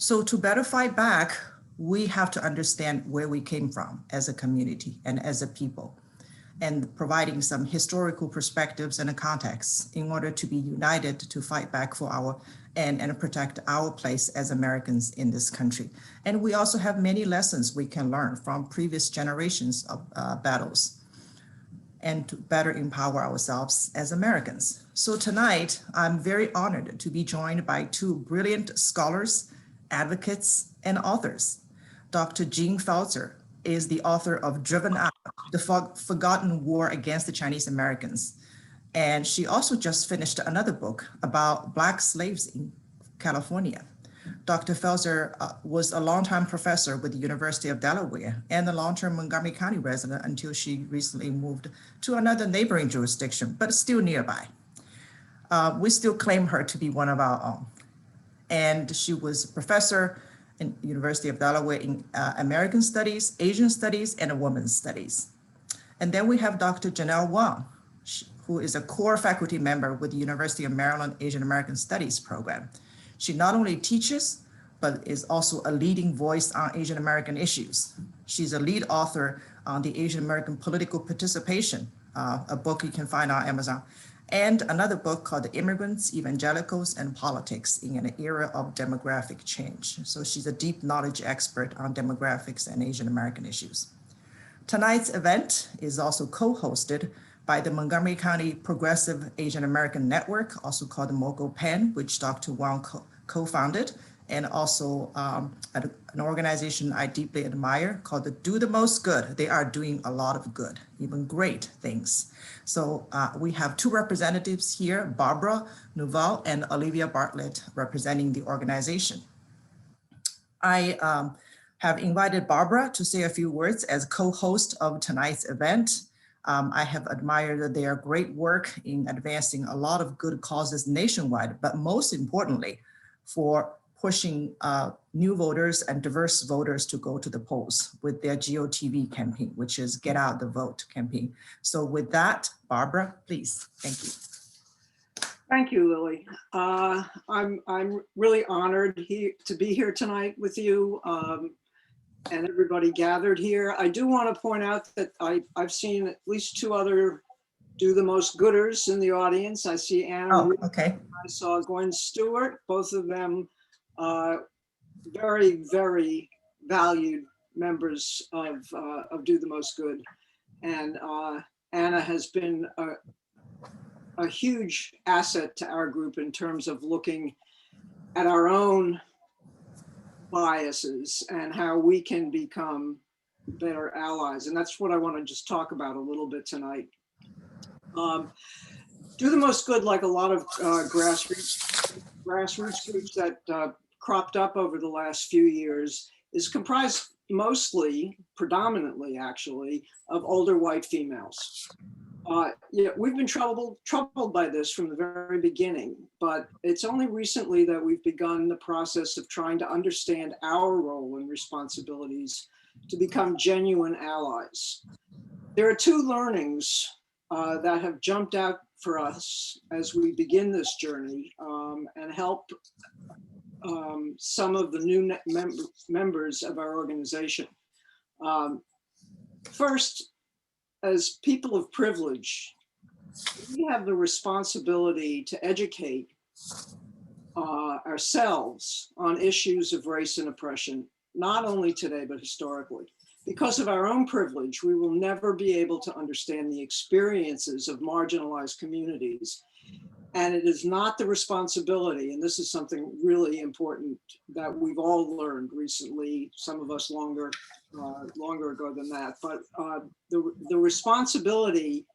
So to better fight back, we have to understand where we came from as a community and as a people, and providing some historical perspectives and a context in order to be united to fight back for our and protect our place as Americans in this country. And we also have many lessons we can learn from previous generations of battles and to better empower ourselves as Americans. So tonight, I'm very honored to be joined by two brilliant scholars, advocates, and authors. Dr. Jean Felser is the author of Driven Out, The Forgotten War Against the Chinese Americans. And she also just finished another book about Black slaves in California. Dr. Felser was a longtime professor with the University of Delaware and a long-term Montgomery County resident until she recently moved to another neighboring jurisdiction, but still nearby. We still claim her to be one of our own. And she was a professor in University of Delaware in American Studies, Asian Studies, and Women's Studies. And then we have Dr. Janelle Wang, who is a core faculty member with the University of Maryland Asian American Studies program. She not only teaches, but is also a leading voice on Asian American issues. She's a lead author on the Asian American Political Participation, a book you can find on Amazon, and another book called The Immigrants, Evangelicals, and Politics in an Era of Demographic Change. So she's a deep knowledge expert on demographics and Asian American issues. Tonight's event is also co-hosted by the Montgomery County Progressive Asian American Network, also called the MoGo PEN, which Dr. Wang co-founded, and also an organization I deeply admire called the Do the Most Good. They are doing a lot of good, even great things. So we have two representatives here, Barbara Nouvel and Olivia Bartlett, representing the organization. I have invited Barbara to say a few words as co-host of tonight's event. I have admired their great work in advancing a lot of good causes nationwide, but most importantly, for pushing new voters and diverse voters to go to the polls with their GOTV campaign, which is Get Out the Vote campaign. So with that, Barbara, please, thank you. Thank you, Lily. I'm really honored to be here tonight with you and everybody gathered here. I do want to point out that I've seen at least two other Do the Most Gooders in the audience. I see Anna. Oh, okay. I saw Gwen Stewart, both of them very, very valued members of Do the Most Good. And Anna has been a huge asset to our group in terms of looking at our own biases and how we can become better allies. And that's what I want to just talk about a little bit tonight. Do the Most Good, like a lot of grassroots groups that cropped up over the last few years, is comprised mostly, predominantly actually, of older white females. Yeah, we've been troubled by this from the very beginning, but it's only recently that we've begun the process of trying to understand our role and responsibilities to become genuine allies. There are two learnings that have jumped out for us as we begin this journey and help some of the new members of our organization. First, as people of privilege, we have the responsibility to educate ourselves on issues of race and oppression, not only today, but historically. Because of our own privilege, we will never be able to understand the experiences of marginalized communities. And it is not the responsibility, and this is something really important that we've all learned recently, some of us longer ago than that, but the responsibility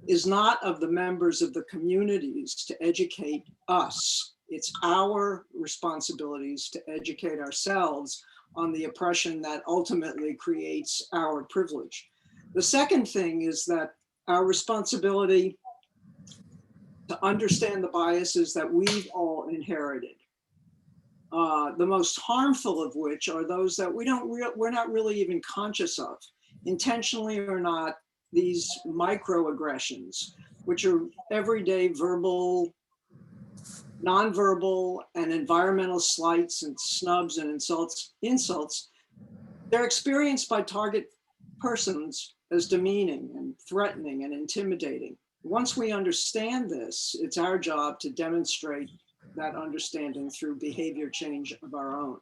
is not of the members of the communities to educate us. It's our responsibilities to educate ourselves on the oppression that ultimately creates our privilege. The second thing is that our responsibility to understand the biases that we've all inherited. The most harmful of which are those that we're not really even conscious of, intentionally or not, these microaggressions, which are everyday verbal nonverbal and environmental slights and snubs and insults, they're experienced by target persons as demeaning and threatening and intimidating. Once we understand this, it's our job to demonstrate that understanding through behavior change of our own.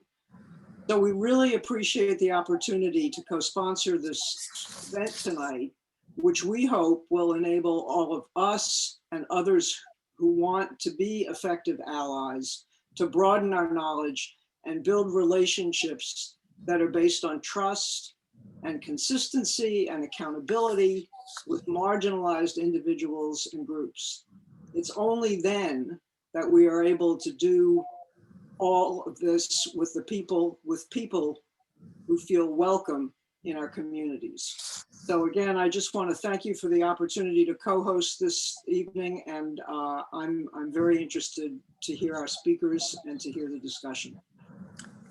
So we really appreciate the opportunity to co-sponsor this event tonight, which we hope will enable all of us and others who want to be effective allies to broaden our knowledge and build relationships that are based on trust and consistency and accountability with marginalized individuals and groups. It's only then that we are able to do all of this with people who feel welcome in our communities. So again, I just want to thank you for the opportunity to co-host this evening, and I'm very interested to hear our speakers and to hear the discussion.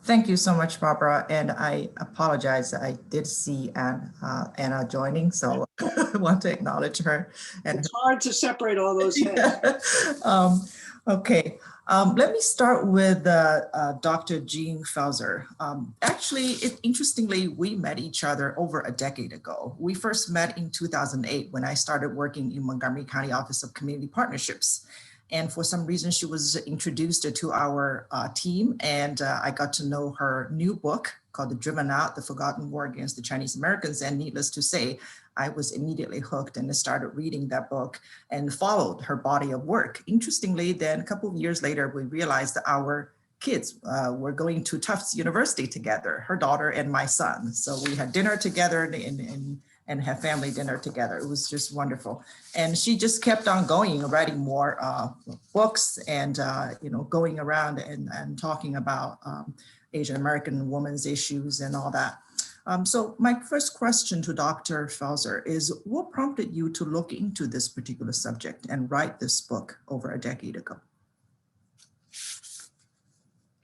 Thank you so much, Barbara. And I apologize. I did see Anna joining, so I want to acknowledge her. And it's hard to separate all those heads. Okay. Let me start with Dr. Jean Felser. Actually, interestingly, we met each other over a decade ago. We first met in 2008 when I started working in Montgomery County Office of Community Partnerships. And for some reason, she was introduced to our team, and I got to know her new book called The Driven Out, The Forgotten War Against the Chinese Americans. And needless to say, I was immediately hooked and started reading that book and followed her body of work. Interestingly, then a couple of years later, we realized that our kids were going to Tufts University together, her daughter and my son. So we had dinner together and have family dinner together. It was just wonderful. And she just kept on going, writing more books and going around and talking about Asian American women's issues and all that. So my first question to Dr. Felser is, what prompted you to look into this particular subject and write this book over a decade ago?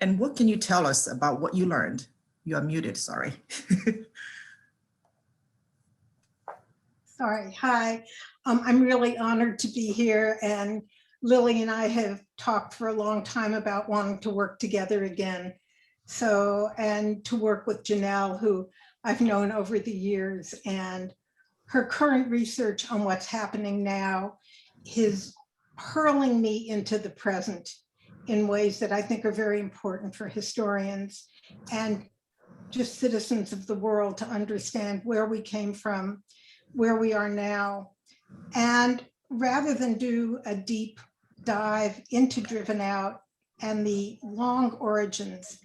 And what can you tell us about what you learned? You are muted, sorry. Sorry, hi. I'm really honored to be here, and Lily and I have talked for a long time about wanting to work together again. So, and to work with Janelle, who I've known over the years, and her current research on what's happening now is hurling me into the present in ways that I think are very important for historians and just citizens of the world to understand where we came from, where we are now. And rather than do a deep dive into Driven Out and the long origins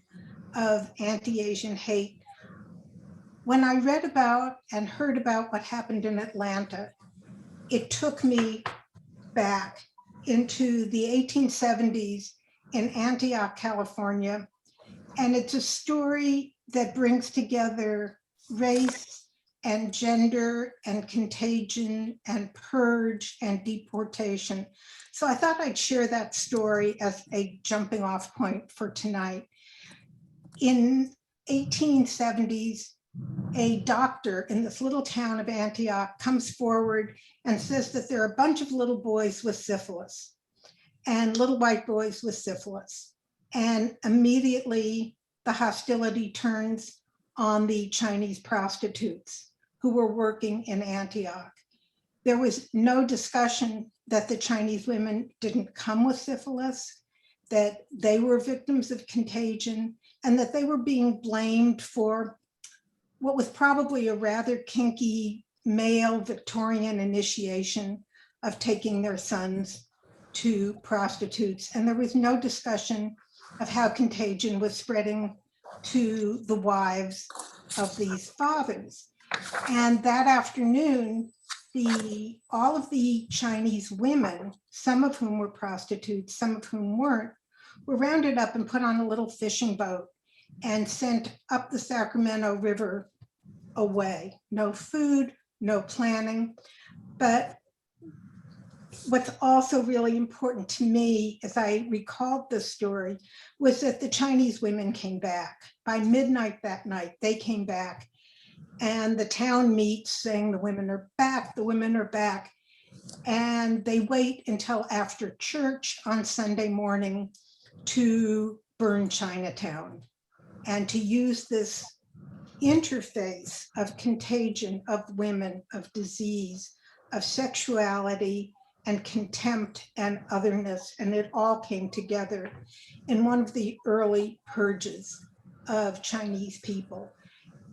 of anti-Asian hate, when I read about and heard about what happened in Atlanta, it took me back into the 1870s in Antioch, California. And it's a story that brings together race and gender and contagion and purge and deportation. So I thought I'd share that story as a jumping off point for tonight. In 1870s, a doctor in this little town of Antioch comes forward and says that there are a bunch of little boys with syphilis and little white boys with syphilis. And immediately the hostility turns on the Chinese prostitutes who were working in Antioch. There was no discussion that the Chinese women didn't come with syphilis, that they were victims of contagion, and that they were being blamed for what was probably a rather kinky male Victorian initiation of taking their sons to prostitutes. And there was no discussion of how contagion was spreading to the wives of these fathers. And that afternoon, all of the Chinese women, some of whom were prostitutes, some of whom weren't, were rounded up and put on a little fishing boat and sent up the Sacramento River away. No food, no planning. But what's also really important to me as I recalled this story was that the Chinese women came back. By midnight that night, they came back, and the town meets saying the women are back, the women are back. and they wait until after church on Sunday morning to burn Chinatown and to use this interface of contagion, of women, of disease, of sexuality and contempt and otherness. And it all came together in one of the early purges of Chinese people.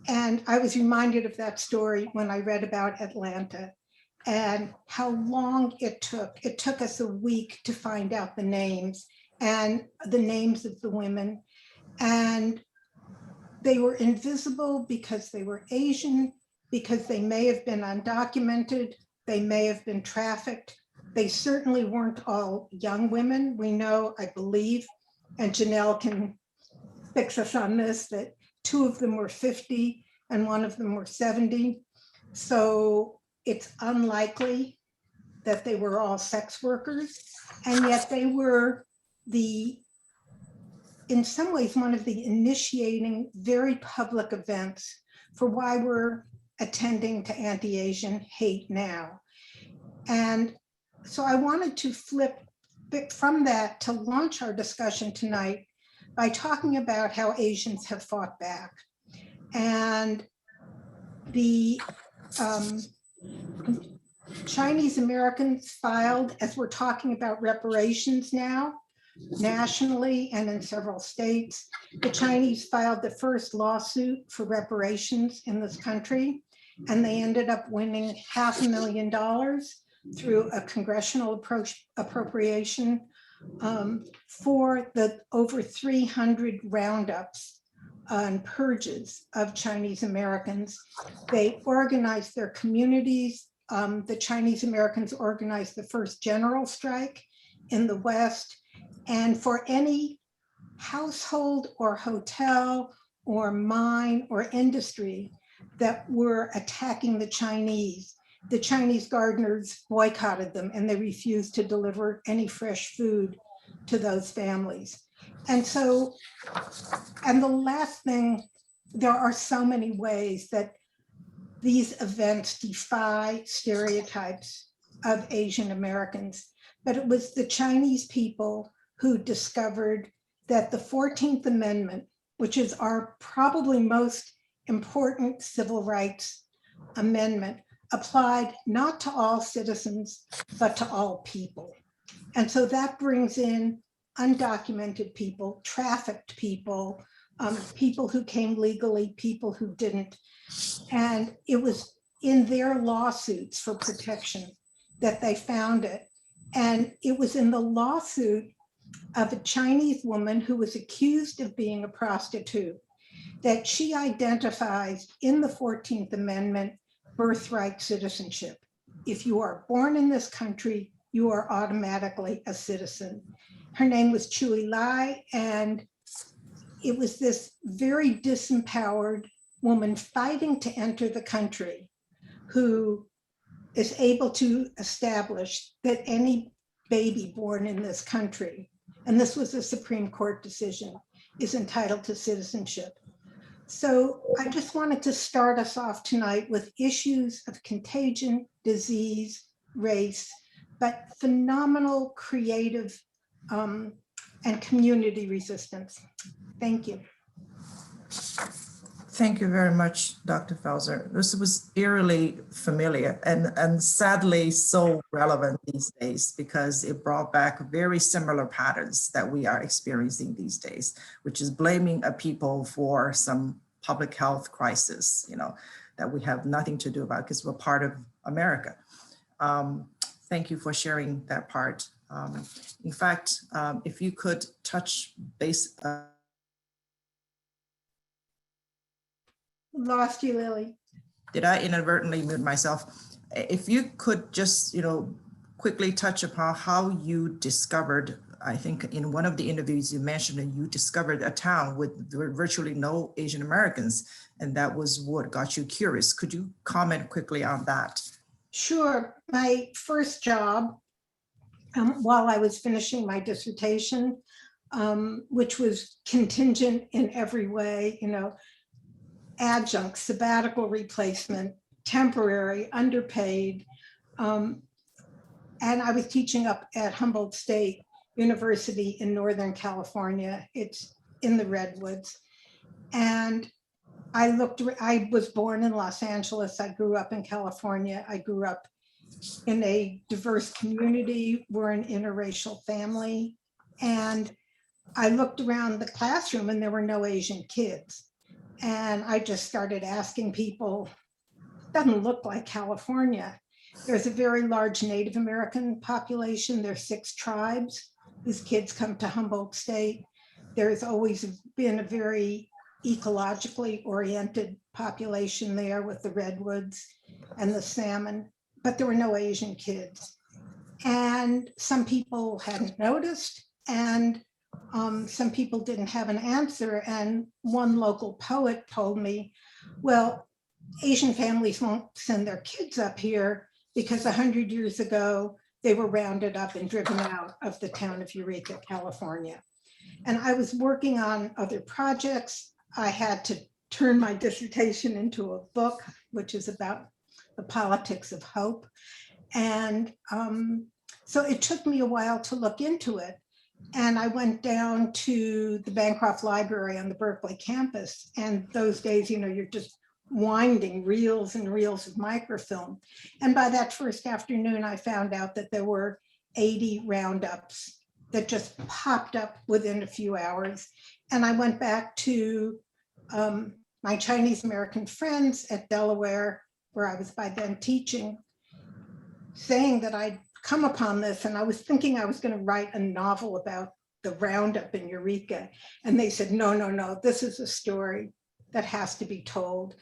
And I was reminded of that story when I read about Atlanta and how long it took. It took us a week to find out the names and the names of the women. And they were invisible because they were Asian, because they may have been undocumented, they may have been trafficked. They certainly weren't all young women. We know, I believe, and Janelle can fix us on this, that 2 of them were 50 and 1 of them were 70. So it's unlikely that they were all sex workers. And yet they were in some ways, one of the initiating very public events for why we're attending to anti-Asian hate now. And so I wanted to flip from that to launch our discussion tonight by talking about how Asians have fought back. And the Chinese Americans filed, as we're talking about reparations now, nationally and in several states, the Chinese filed the first lawsuit for reparations in this country, and they ended up winning $500,000 through a congressional appropriation for the over 300 roundups and purges of Chinese Americans. They organized their communities. The Chinese Americans organized the first general strike in the West. And for any household or hotel or mine or industry that were attacking the Chinese gardeners boycotted them and they refused to deliver any fresh food to those families. And so, and the last thing, there are so many ways that these events defy stereotypes of Asian Americans, but it was the Chinese people who discovered that the 14th Amendment, which is our probably most important civil rights amendment, applied not to all citizens, but to all people. And so that brings in undocumented people, trafficked people, people who came legally, people who didn't. And it was in their lawsuits for protection that they found it. And it was in the lawsuit of a Chinese woman who was accused of being a prostitute that she identifies in the 14th Amendment birthright citizenship. If you are born in this country, you are automatically a citizen. Her name was Chui Lai, and it was this very disempowered woman fighting to enter the country who is able to establish that any baby born in this country, and this was a Supreme Court decision, is entitled to citizenship. So I just wanted to start us off tonight with issues of contagion, disease, race, but phenomenal creative and community resistance. Thank you. Thank you very much, Dr. Felser. This was eerily familiar and sadly so relevant these days because it brought back very similar patterns that we are experiencing these days, which is blaming a people for some public health crisis, that we have nothing to do about because we're part of America. Thank you for sharing that part. In fact, if you could touch base. Lost you, Lily. Did I inadvertently mute myself? If you could just, quickly touch upon how you discovered, I think in one of the interviews you mentioned that you discovered a town with virtually no Asian Americans, and that was what got you curious. Could you comment quickly on that? Sure. My first job, while I was finishing my dissertation, which was contingent in every way, adjunct, sabbatical replacement, temporary, underpaid. And I was teaching up at Humboldt State University in Northern California. It's in the Redwoods. And I was born in Los Angeles. I grew up in California. I grew up in a diverse community. We're an interracial family. And I looked around the classroom and there were no Asian kids. And I just started asking people, doesn't look like California. There's a very large Native American population. There's 6 tribes whose kids come to Humboldt State. There's always been a very ecologically oriented population there with the redwoods and the salmon, but there were no Asian kids. And some people hadn't noticed, and some people didn't have an answer. And one local poet told me, well, Asian families won't send their kids up here because 100 years ago, they were rounded up and driven out of the town of Eureka, California. And I was working on other projects. I had to turn my dissertation into a book, which is about the politics of hope. And so it took me a while to look into it. And I went down to the Bancroft Library on the Berkeley campus. And those days, you know, you're just winding reels and reels of microfilm. And by that first afternoon, I found out that there were 80 roundups that just popped up within a few hours. And I went back to my Chinese American friends at Delaware, where I was by then teaching, saying that I'd come upon this. And I was thinking I was going to write a novel about the roundup in Eureka. And they said, no, no, no, this is a story that has to be told.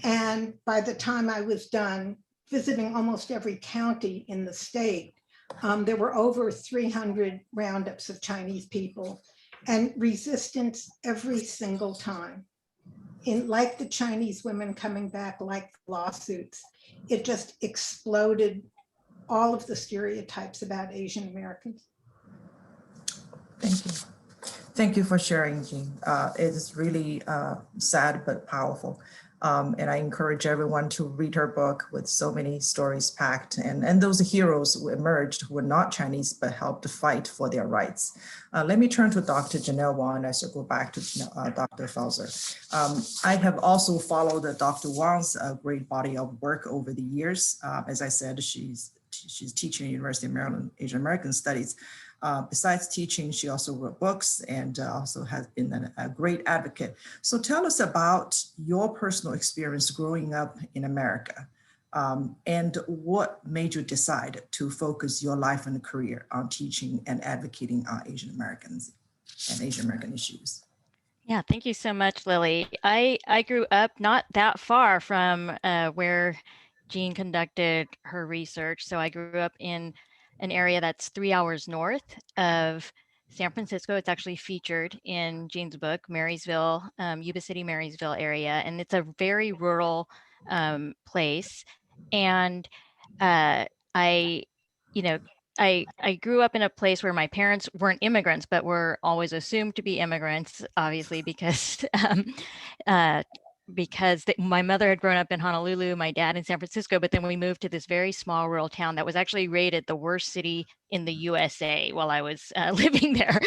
And by the time I was done visiting almost every county in the state, there were over 300 roundups of Chinese people, and resistance every single time. Like the Chinese women coming back, like lawsuits, it just exploded all of the stereotypes about Asian Americans. Thank you. Thank you for sharing, Jean. It is really sad but powerful. And I encourage everyone to read her book with so many stories packed. And those heroes who emerged who were not Chinese but helped to fight for their rights. Let me turn to Dr. Janelle Wong as I go back to Dr. Felser. I have also followed Dr. Wong's great body of work over the years. As I said, she's teaching at University of Maryland Asian American Studies. Besides teaching, she also wrote books and also has been a great advocate. So tell us about your personal experience growing up in America and what made you decide to focus your life and career on teaching and advocating on Asian Americans and Asian American issues. Yeah, thank you so much, Lily. I grew up not that far from where Jean conducted her research. So I grew up in an area that's 3 hours north of San Francisco. It's actually featured in Jean's book, Marysville, Yuba City, Marysville area. And it's a very rural place. And I grew up in a place where my parents weren't immigrants, but were always assumed to be immigrants, obviously, because my mother had grown up in Honolulu, my dad in San Francisco, but then we moved to this very small rural town that was actually rated the worst city in the USA while I was living there.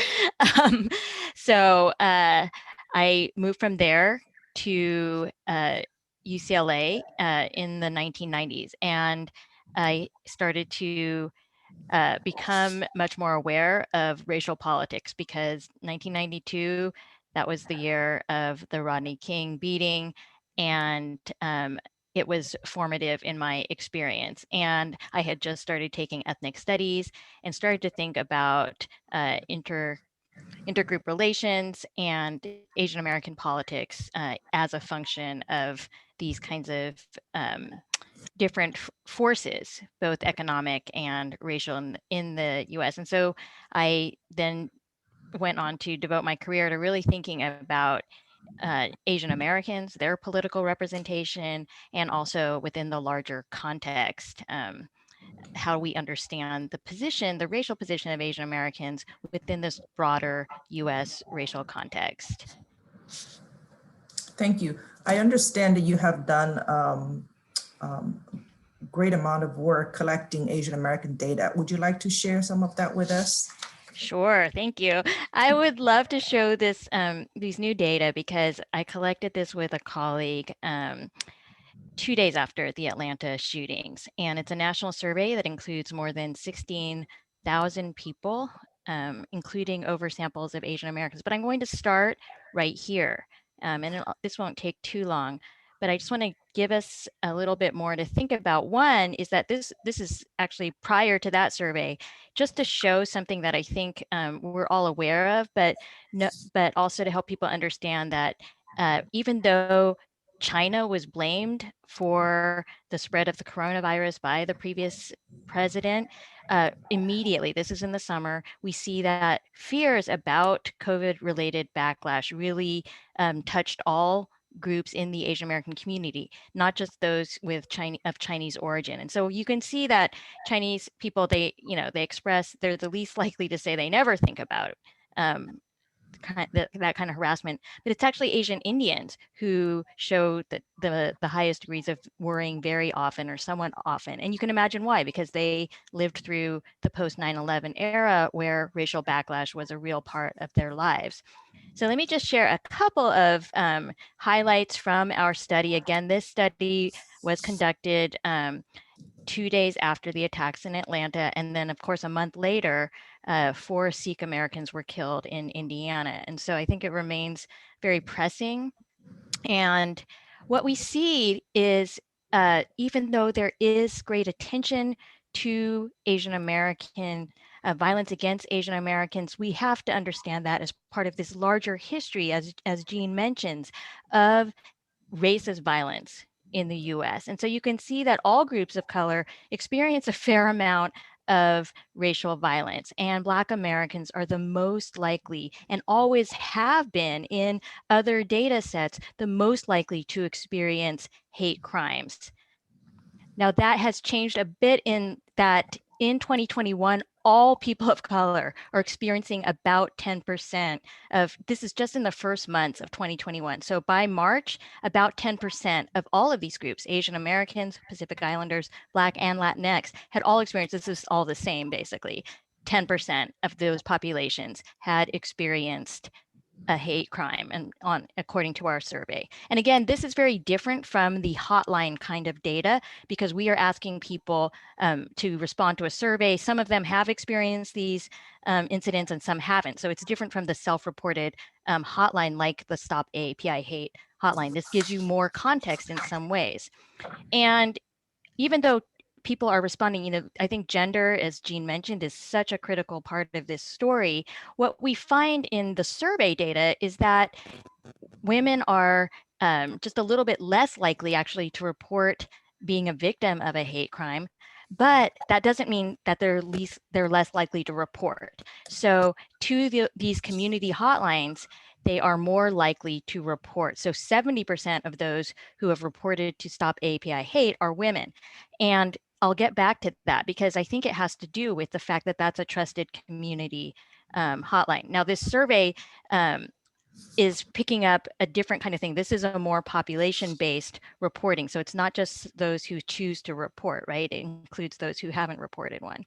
So I moved from there to UCLA in the 1990s, and I started to become much more aware of racial politics, because 1992, that was the year of the Rodney King beating, and it was formative in my experience. And I had just started taking ethnic studies and started to think about intergroup relations and Asian American politics as a function of these kinds of different forces, both economic and racial in the US. And so I then went on to devote my career to really thinking about Asian Americans, their political representation, and also within the larger context, how we understand the racial position of Asian Americans within this broader US racial context. Thank you. I understand that you have done great amount of work collecting Asian American data. Would you like to share some of that with us? Sure, thank you. I would love to show this these new data because I collected this with a colleague 2 days after the Atlanta shootings, and it's a national survey that includes more than 16,000 people, including oversamples of Asian Americans. But I'm going to start right here, this won't take too long. But I just want to give us a little bit more to think about. One is that this is actually prior to that survey, just to show something that I think we're all aware of, but also to help people understand that even though China was blamed for the spread of the coronavirus by the previous president, immediately, this is in the summer, we see that fears about COVID-related backlash really touched all groups in the Asian American community, not just those with Chinese origin. And so you can see that Chinese people, they express, they're the least likely to say they never think about that kind of harassment, but it's actually Asian Indians who show that the highest degrees of worrying very often or somewhat often. And you can imagine why, because they lived through the post 9/11 era where racial backlash was a real part of their lives. So let me just share a couple of highlights from our study. Again, this study was conducted 2 days after the attacks in Atlanta. And then, of course, a month later, 4 Sikh Americans were killed in Indiana. And so I think it remains very pressing. And what we see is even though there is great attention to Asian American violence against Asian Americans, we have to understand that as part of this larger history, as Jean mentions, of racist violence in the US. And so you can see that all groups of color experience a fair amount of racial violence, and Black Americans are the most likely, and always have been in other data sets, the most likely to experience hate crimes. Now that has changed a bit in that in 2021, all people of color are experiencing about 10% of, this is just in the first months of 2021. So by March, about 10% of all of these groups, Asian Americans, Pacific Islanders, Black and Latinx, had all experienced, this is all the same basically, 10% of those populations had experienced a hate crime, and according to our survey. And again, this is very different from the hotline kind of data because we are asking people to respond to a survey. Some of them have experienced these incidents and some haven't. So it's different from the self-reported hotline like the Stop AAPI Hate hotline. This gives you more context in some ways. And even though people are responding, I think gender, as Jean mentioned, is such a critical part of this story. What we find in the survey data is that women are just a little bit less likely actually to report being a victim of a hate crime, but that doesn't mean that they're less likely to report. So to these community hotlines, they are more likely to report. So 70% of those who have reported to Stop AAPI Hate are women. And I'll get back to that because I think it has to do with the fact that that's a trusted community hotline. Now, this survey is picking up a different kind of thing. This is a more population-based reporting. So it's not just those who choose to report, right? It includes those who haven't reported one.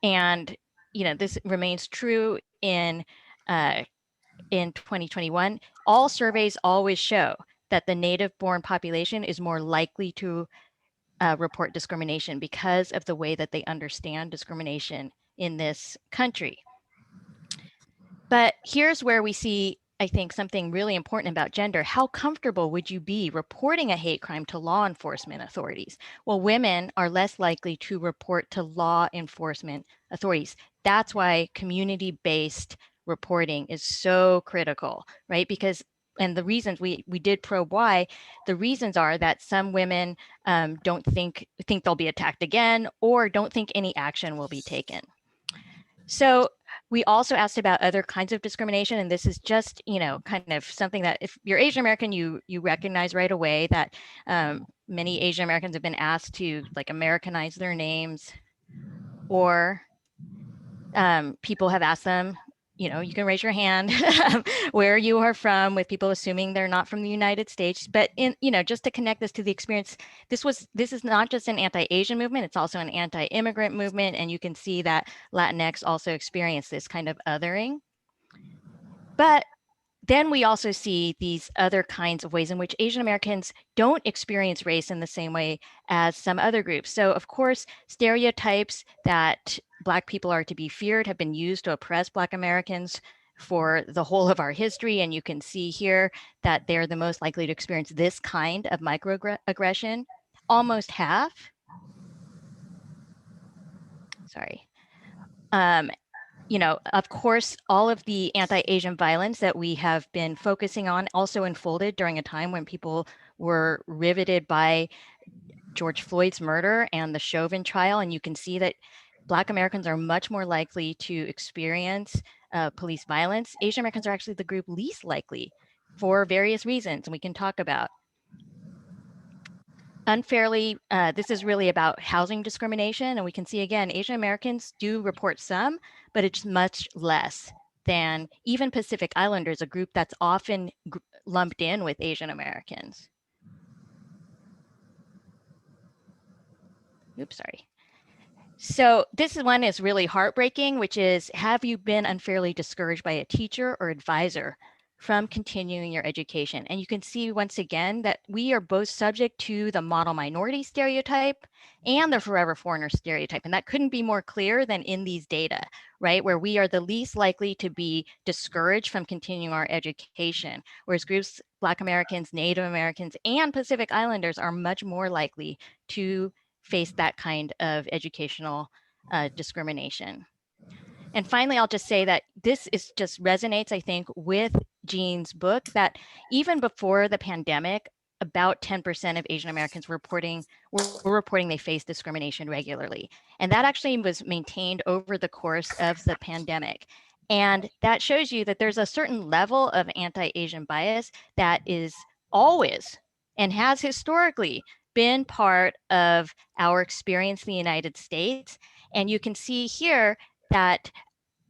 And this remains true in 2021. All surveys always show that the native-born population is more likely to report discrimination because of the way that they understand discrimination in this country. But here's where we see, I think, something really important about gender. How comfortable would you be reporting a hate crime to law enforcement authorities? Well, women are less likely to report to law enforcement authorities. That's why community-based reporting is so critical, right? Because, and the reasons we did probe why, the reasons are that some women don't think they'll be attacked again, or don't think any action will be taken. So we also asked about other kinds of discrimination, and this is just, kind of something that if you're Asian American, you recognize right away that many Asian Americans have been asked to like Americanize their names, or people have asked them, you can raise your hand where you are from, with people assuming they're not from the United States. But just to connect this to the experience, this is not just an anti-Asian movement, it's also an anti-immigrant movement. And you can see that Latinx also experienced this kind of othering. But then we also see these other kinds of ways in which Asian Americans don't experience race in the same way as some other groups. So of course, stereotypes that Black people are to be feared have been used to oppress Black Americans for the whole of our history. And you can see here that they're the most likely to experience this kind of microaggression. Almost half. Sorry. Of course, all of the anti-Asian violence that we have been focusing on also unfolded during a time when people were riveted by George Floyd's murder and the Chauvin trial. And you can see that Black Americans are much more likely to experience police violence. Asian Americans are actually the group least likely for various reasons, and we can talk about. Unfairly, this is really about housing discrimination. And we can see, again, Asian Americans do report some, but it's much less than even Pacific Islanders, a group that's often lumped in with Asian Americans. Oops, sorry. So this one is really heartbreaking, which is, have you been unfairly discouraged by a teacher or advisor from continuing your education? And you can see once again that we are both subject to the model minority stereotype and the forever foreigner stereotype. And that couldn't be more clear than in these data, right? Where we are the least likely to be discouraged from continuing our education, whereas groups, Black Americans, Native Americans, and Pacific Islanders are much more likely to face that kind of educational discrimination. And finally, I'll just say that this is just resonates, I think, with Jean's book, that even before the pandemic, about 10% of Asian Americans were reporting they face discrimination regularly. And that actually was maintained over the course of the pandemic. And that shows you that there's a certain level of anti-Asian bias that is always and has historically been part of our experience in the United States. And you can see here that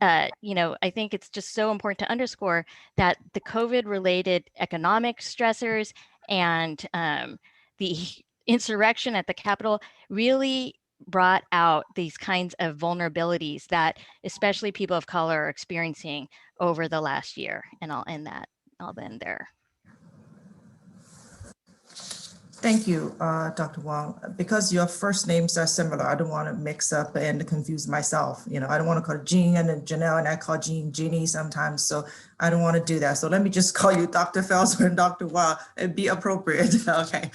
I think it's just so important to underscore that the COVID-related economic stressors and the insurrection at the Capitol really brought out these kinds of vulnerabilities that especially people of color are experiencing over the last year. And I'll end there. Thank you, Dr. Wong. Because your first names are similar, I don't want to mix up and confuse myself. I don't want to call Jean and then Janelle, and I call Jean Jeannie sometimes. So I don't want to do that. So let me just call you Dr. Felser and Dr. Wong and be appropriate. Okay.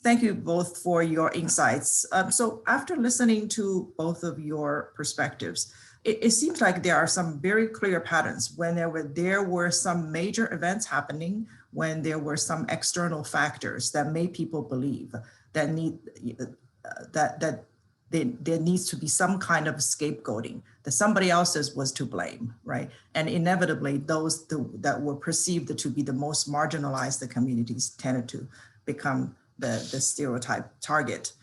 Thank you both for your insights. So after listening to both of your perspectives, it seems like there are some very clear patterns when there were some major events happening, when there were some external factors that made people believe that there needs to be some kind of scapegoating, that somebody else's was to blame, right? And inevitably, those that were perceived to be the most marginalized communities tended to become the stereotype target.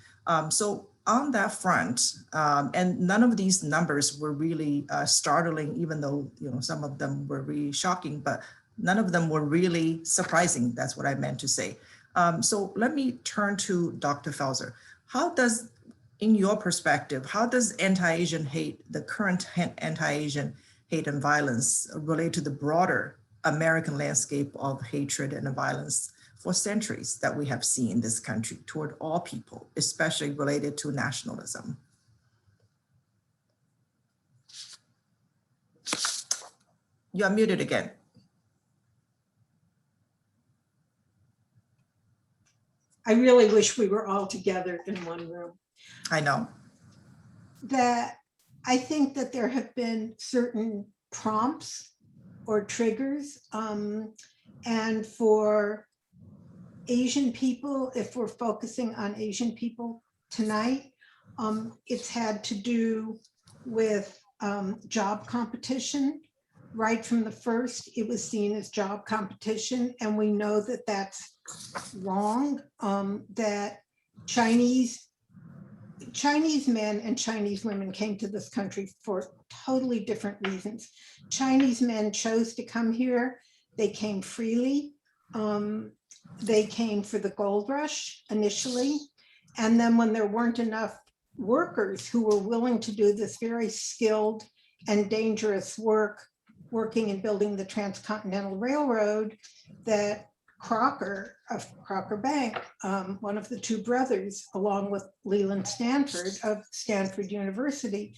So on that front, and none of these numbers were really startling, even though some of them were really shocking, but none of them were really surprising. That's what I meant to say. So let me turn to Dr. Felser. In your perspective, how does anti-Asian hate, the current anti-Asian hate and violence, relate to the broader American landscape of hatred and violence for centuries that we have seen in this country toward all people, especially related to nationalism? You're muted again. I really wish we were all together in one room. I know. I think that there have been certain prompts or triggers, and for Asian people, if we're focusing on Asian people tonight, it's had to do with job competition. Right from the first, it was seen as job competition, and we know that that's wrong, that Chinese men and Chinese women came to this country for totally different reasons. Chinese men chose to come here. They came freely. They came for the gold rush initially. And then when there weren't enough workers who were willing to do this very skilled and dangerous work, working and building the Transcontinental Railroad, that Crocker of Crocker Bank, one of the two brothers, along with Leland Stanford of Stanford University,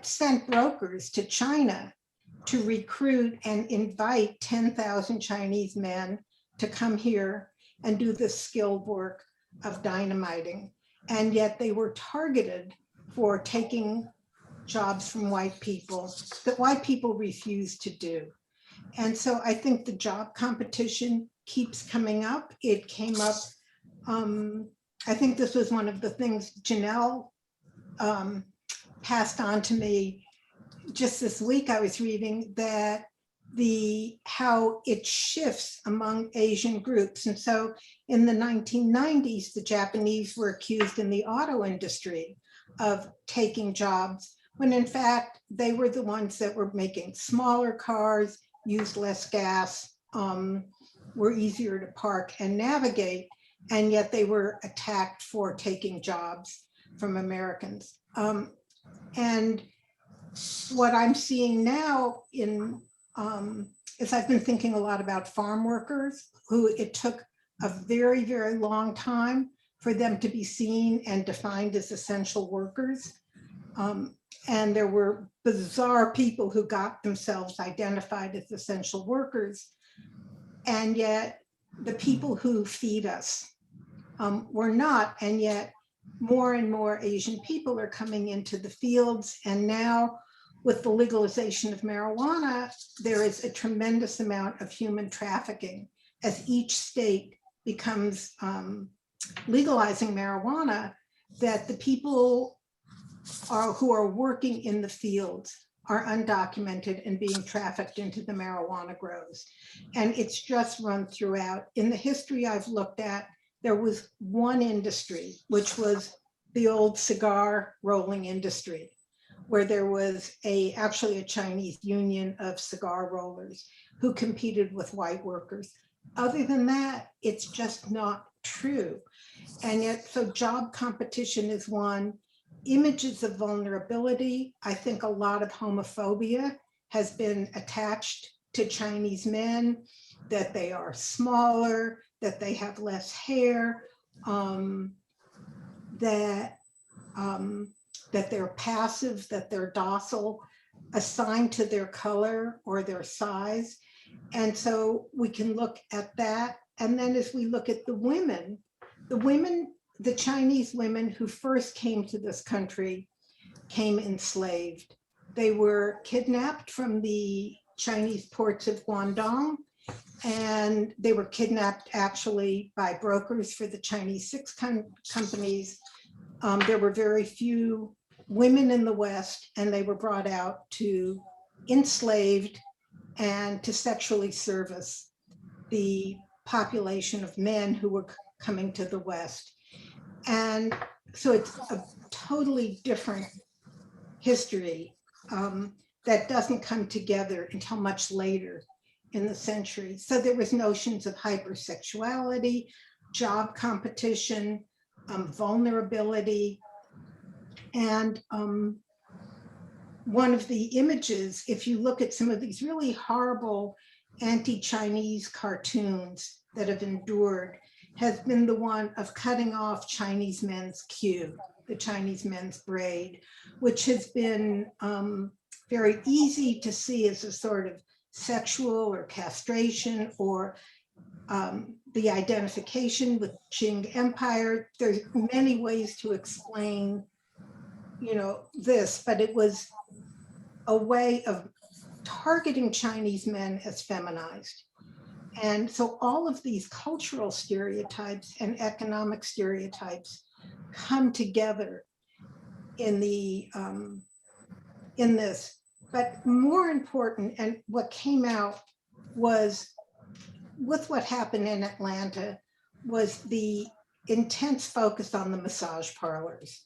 sent brokers to China to recruit and invite 10,000 Chinese men to come here and do the skilled work of dynamiting. And yet they were targeted for taking jobs from white people that white people refused to do. And so I think the job competition keeps coming up. It came up, I think this was one of the things Janelle passed on to me just this week. I was reading that how it shifts among Asian groups. And so in the 1990s, the Japanese were accused in the auto industry of taking jobs, when in fact, they were the ones that were making smaller cars, used less gas, were easier to park and navigate, and yet they were attacked for taking jobs from Americans. And what I'm seeing now is I've been thinking a lot about farm workers who it took a very, very long time for them to be seen and defined as essential workers. And there were bizarre people who got themselves identified as essential workers. And yet the people who feed us were not, and yet more and more Asian people are coming into the fields. And now with the legalization of marijuana, there is a tremendous amount of human trafficking as each state becomes legalizing marijuana, that the people who are working in the fields are undocumented and being trafficked into the marijuana grows. And it's just run throughout. In the history I've looked at, there was one industry, which was the old cigar rolling industry, where there was actually a Chinese union of cigar rollers who competed with white workers. Other than that, it's just not true. And yet, so job competition is one. Images of vulnerability. I think a lot of homophobia has been attached to Chinese men, that they are smaller, that they have less hair, that they're passive, that they're docile, assigned to their color or their size. And so we can look at that. And then as we look at the women, the Chinese women who first came to this country came enslaved. They were kidnapped from the Chinese ports of Guangdong, and they were kidnapped actually by brokers for the Chinese six companies. There were very few women in the West, and they were brought out to enslaved and to sexually service the population of men who were coming to the West. And so it's a totally different history that doesn't come together until much later in the century. So there was notions of hypersexuality, job competition, vulnerability. And one of the images, if you look at some of these really horrible anti-Chinese cartoons that have endured, has been the one of cutting off Chinese men's queue, the Chinese men's braid, which has been very easy to see as a sort of sexual or castration or the identification with Qing Empire. There's many ways to explain, this, but it was a way of targeting Chinese men as feminized. And so all of these cultural stereotypes and economic stereotypes come together in this. But more important, and what came out was, with what happened in Atlanta, was the intense focus on the massage parlors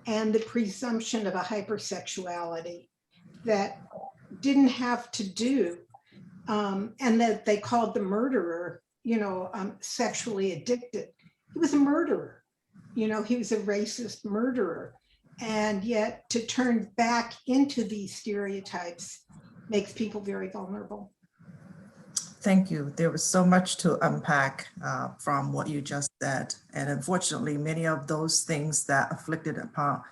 and the presumption of a hypersexuality. that didn't have to do, and that they called the murderer, sexually addicted. He was a murderer. He was a racist murderer. And yet to turn back into these stereotypes makes people very vulnerable. Thank you. There was so much to unpack from what you just said. And unfortunately, many of those things that afflicted upon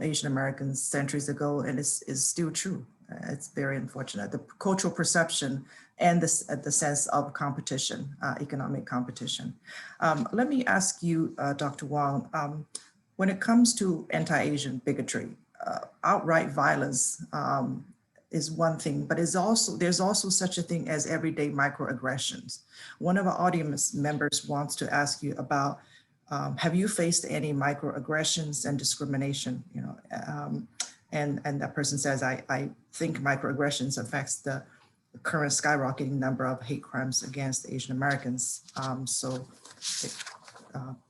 Asian Americans centuries ago, and is still true. It's very unfortunate. The cultural perception and the sense of competition, economic competition. Let me ask you, Dr. Wong, when it comes to anti-Asian bigotry, outright violence is one thing, but there's also such a thing as everyday microaggressions. One of our audience members wants to ask you about, have you faced any microaggressions and discrimination? And that person says, I think microaggressions affects the current skyrocketing number of hate crimes against Asian Americans.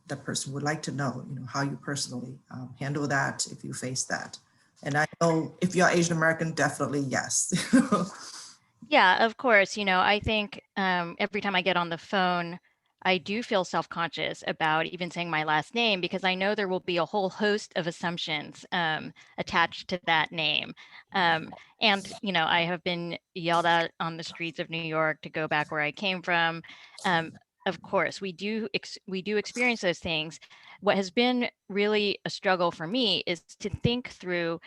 That person would like to know, how you personally handle that if you face that. And I know if you're Asian American, definitely yes. Yeah, of course. I think every time I get on the phone, I do feel self-conscious about even saying my last name because I know there will be a whole host of assumptions attached to that name. And, I have been yelled at on the streets of New York to go back where I came from. Of course, we do experience those things. What has been really a struggle for me is to think through,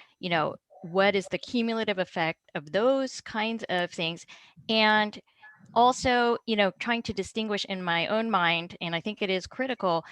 what is the cumulative effect of those kinds of things, and also trying to distinguish in my own mind, and I think it is critical,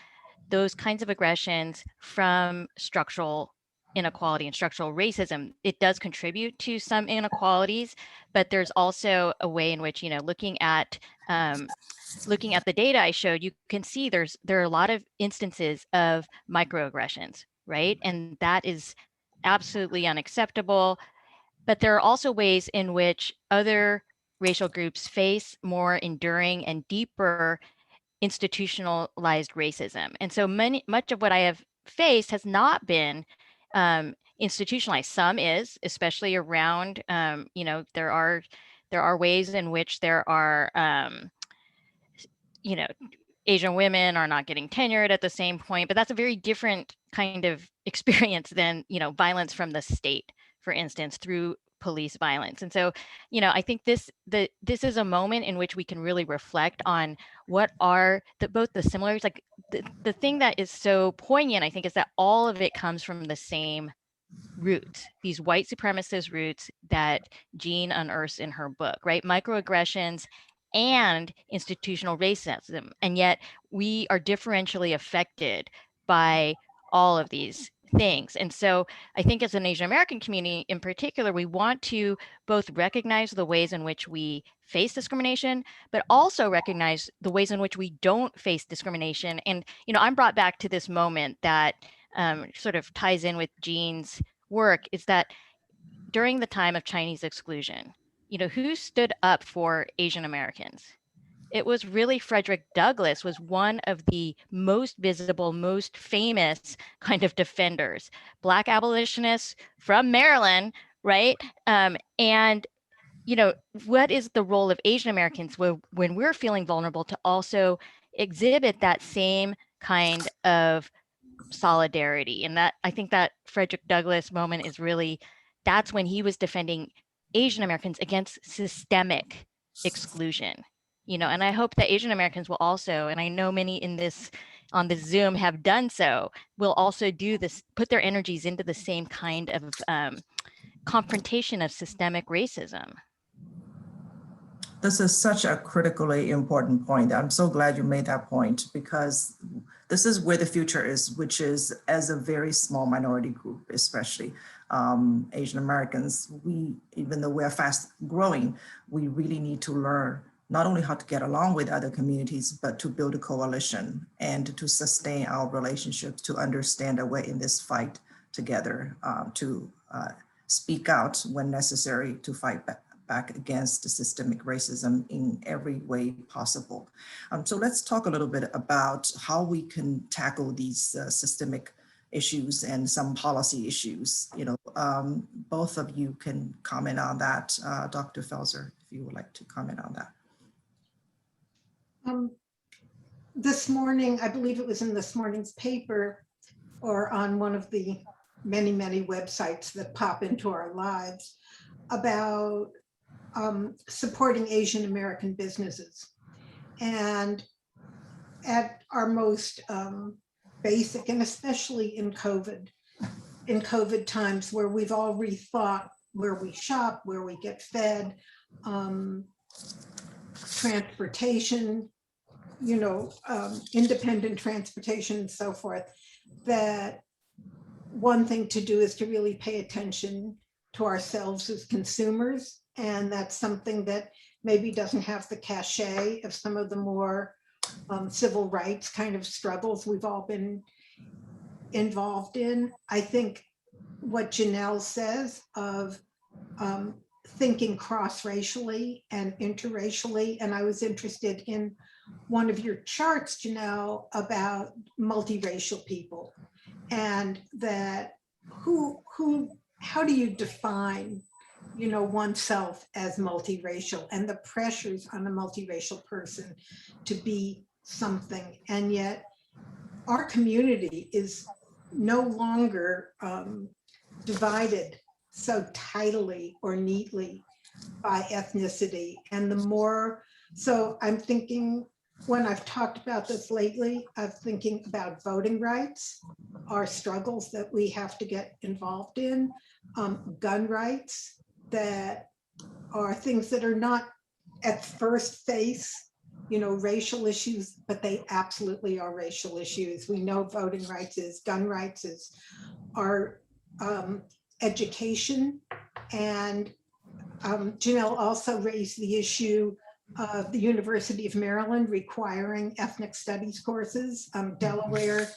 those kinds of aggressions from structural inequality and structural racism. It does contribute to some inequalities, but there's also a way in which looking at the data I showed, you can see there are a lot of instances of microaggressions, right? And that is absolutely unacceptable. But there are also ways in which other racial groups face more enduring and deeper institutionalized racism. And so much of what I have faced has not been institutionalized. Some is, especially around, there are ways in which there are, Asian women are not getting tenured at the same point, but that's a very different kind of experience than, violence from the state, for instance, through police violence. And so, I think this is a moment in which we can really reflect on what are both the similarities, like the thing that is so poignant, I think, is that all of it comes from the same roots, these white supremacist roots that Jean unearths in her book, right? Microaggressions and institutional racism. And yet we are differentially affected by all of these things. And so I think as an Asian American community in particular, we want to both recognize the ways in which we face discrimination, but also recognize the ways in which we don't face discrimination. And, I'm brought back to this moment that sort of ties in with Jean's work, is that during the time of Chinese exclusion, who stood up for Asian Americans? It was really Frederick Douglass was one of the most visible, most famous kind of defenders, Black abolitionists from Maryland, right? And what is the role of Asian Americans when we're feeling vulnerable to also exhibit that same kind of solidarity? And that, I think that Frederick Douglass moment is really, that's when he was defending Asian Americans against systemic exclusion. And I hope that Asian Americans will also, and I know many on this Zoom have done so, will also do this, put their energies into the same kind of confrontation of systemic racism. This is such a critically important point. I'm so glad you made that point, because this is where the future is, which is as a very small minority group, especially Asian Americans. Even though we're fast growing, we really need to learn not only how to get along with other communities, but to build a coalition and to sustain our relationships, to understand that we're in this fight together, to speak out when necessary, to fight back against the systemic racism in every way possible. So let's talk a little bit about how we can tackle these systemic issues and some policy issues. Both of you can comment on that. Dr. Felser, if you would like to comment on that. This morning, I believe it was in this morning's paper or on one of the many, many websites that pop into our lives about supporting Asian American businesses. And at our most basic, and especially in COVID times where we've all rethought where we shop, where we get fed, transportation, independent transportation and so forth, that one thing to do is to really pay attention to ourselves as consumers. And that's something that maybe doesn't have the cachet of some of the more civil rights kind of struggles we've all been involved in. I think what Janelle says of thinking cross-racially and interracially, and I was interested in one of your charts, Janelle, about multiracial people, and that how do you define oneself as multiracial and the pressures on a multiracial person to be something. And yet our community is no longer divided so tidily or neatly by ethnicity. And the more, so I'm thinking, when I've talked about this lately, I'm thinking about voting rights, our struggles that we have to get involved in, gun rights, that are things that are not at first face, racial issues, but they absolutely are racial issues. We know voting rights is, gun rights is, our education. And Janelle also raised the issue of the University of Maryland requiring ethnic studies courses. Delaware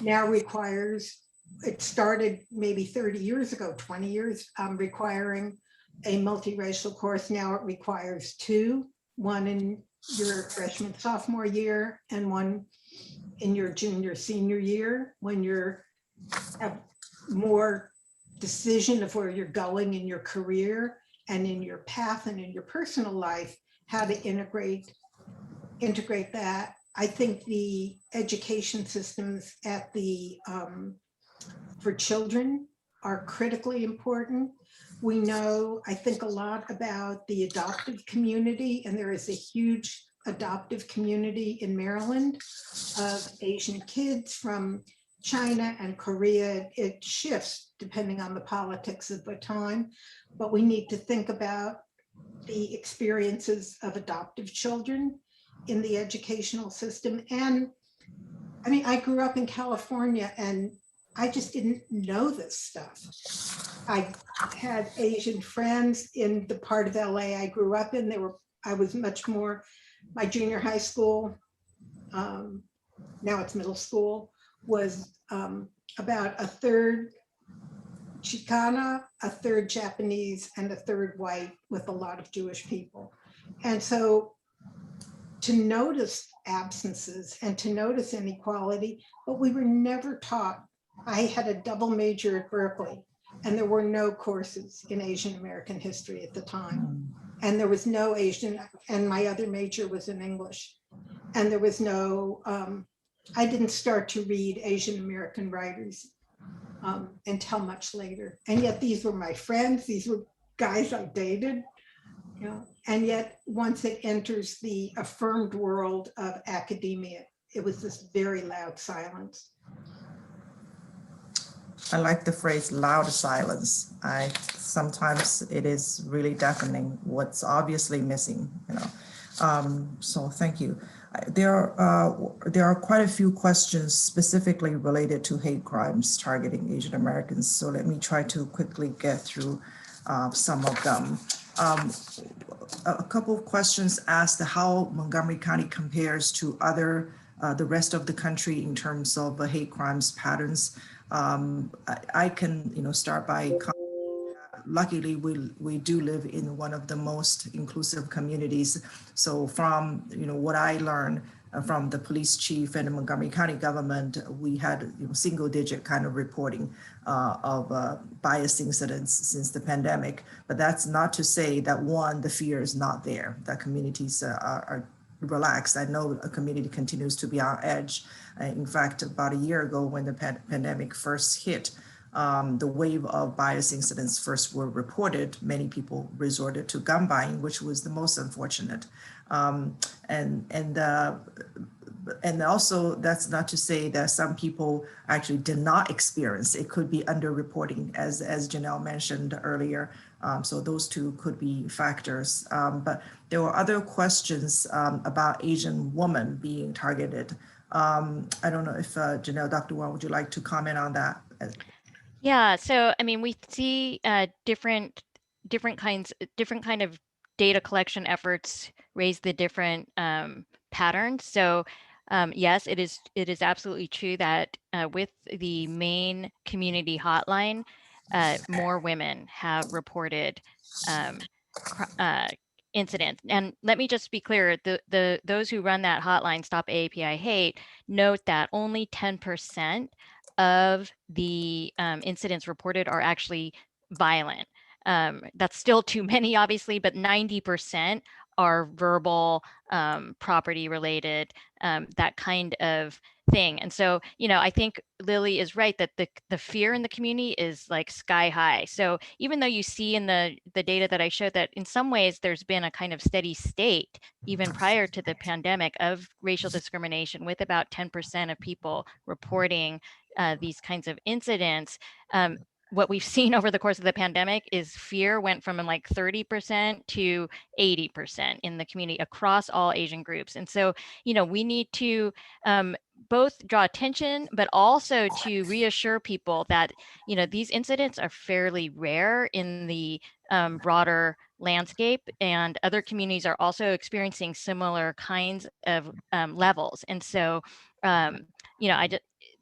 now requires, it started maybe 30 years ago, 20 years, requiring a multiracial course. Now it requires two, one in your freshman, sophomore year, and one in your junior, senior year, when you're have more decision of where you're going in your career and in your path and in your personal life, how to integrate that. I think the education systems at the for children are critically important. We know, I think a lot about the adoptive community, and there is a huge adoptive community in Maryland of Asian kids from China and Korea. It shifts depending on the politics of the time, but we need to think about the experiences of adoptive children in the educational system. And I mean, I grew up in California and I just didn't know this stuff. I had Asian friends in the part of LA I grew up in. I was much more, my junior high school, now it's middle school, was about a third Chicana, a third Japanese, and a third white, with a lot of Jewish people. And so to notice absences and to notice inequality, but we were never taught. I had a double major at Berkeley, and there were no courses in Asian American history at the time. And there was no Asian, and my other major was in English. And there was no, I didn't start to read Asian American writers until much later. And yet these were my friends, these were guys I dated, and yet once it enters the affirmed world of academia, it was this very loud silence. I like the phrase loud silence. Sometimes it is really deafening what's obviously missing, so thank you. There are quite a few questions specifically related to hate crimes targeting Asian Americans. So let me try to quickly get through some of them. A couple of questions asked how Montgomery County compares to the rest of the country in terms of hate crimes patterns. I can start by luckily, we do live in one of the most inclusive communities. So from, what I learned from the police chief and the Montgomery County government, we had single digit kind of reporting of bias incidents since the pandemic. But that's not to say that the fear is not there, that communities are relaxed. I know a community continues to be on edge. In fact, about a year ago when the pandemic first hit, the wave of bias incidents first were reported, many people resorted to gun buying, which was the most unfortunate. And also, that's not to say that some people actually did not experience. It could be underreporting, as Janelle mentioned earlier. So those two could be factors. But there were other questions about Asian women being targeted. I don't know if Janelle, Dr. Wang, would you like to comment on that? Yeah, so I mean, we see different kind of data collection efforts raise the different patterns. So yes, it is absolutely true that with the main community hotline, more women have reported incidents. And let me just be clear: those who run that hotline, Stop AAPI Hate, note that only 10% of the incidents reported are actually violent. That's still too many, obviously, but 90% are verbal, property related, that kind of thing. And so, I think Lily is right that the fear in the community is like sky high. So even though you see in the data that I showed that in some ways there's been a kind of steady state, even prior to the pandemic, of racial discrimination, with about 10% of people reporting these kinds of incidents. What we've seen over the course of the pandemic is fear went from like 30% to 80% in the community across all Asian groups. And so, we need to both draw attention, but also to reassure people that, these incidents are fairly rare in the broader landscape, and other communities are also experiencing similar kinds of levels. And so,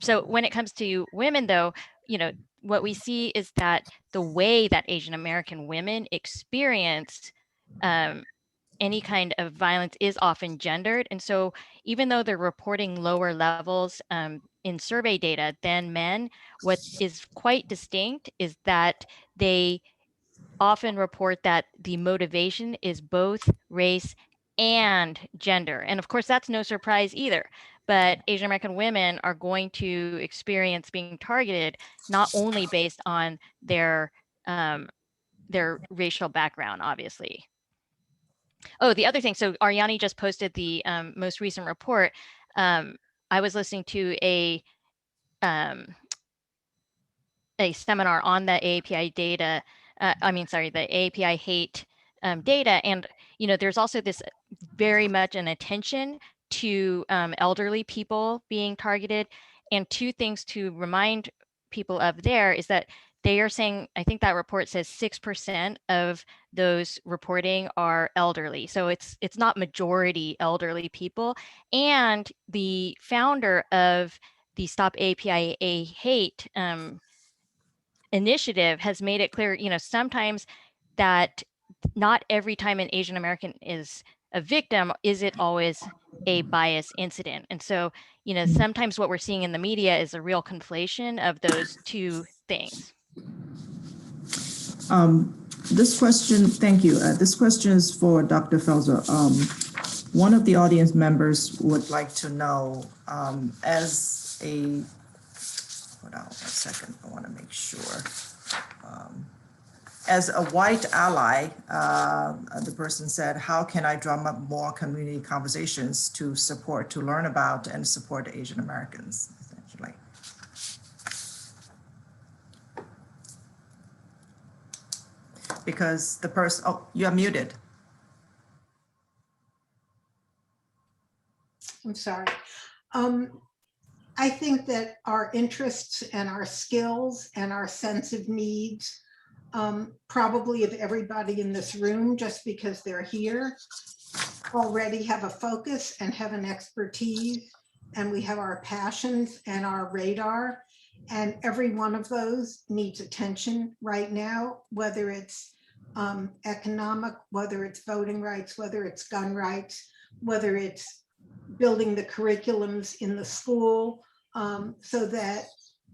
so when it comes to women, though, what we see is that the way that Asian American women experience any kind of violence is often gendered. And so even though they're reporting lower levels in survey data than men, what is quite distinct is that they often report that the motivation is both race and gender. And of course, that's no surprise either. But Asian American women are going to experience being targeted not only based on their racial background, obviously. Oh, the other thing, so Ariani just posted the most recent report. I was listening to a seminar on the AAPI data, the AAPI hate data. And, there's also this very much an attention to elderly people being targeted. And two things to remind people of there is that they are saying, I think that report says 6% of those reporting are elderly. So it's not majority elderly people. And the founder of the Stop API Hate initiative has made it clear, sometimes that not every time an Asian American is a victim, is it always a bias incident. And so, sometimes what we're seeing in the media is a real conflation of those two things. This question, thank you. This question is for Dr. Felser. One of the audience members would like to know, hold on a second, I want to make sure. As a white ally, the person said, how can I drum up more community conversations to learn about and support Asian Americans, essentially? Because the person, oh, you're muted. I'm sorry. I think that our interests and our skills and our sense of needs, probably of everybody in this room, just because they're here, already have a focus and have an expertise, and we have our passions and our radar. And every one of those needs attention right now, whether it's economic, whether it's voting rights, whether it's gun rights, whether it's building the curriculums in the school so that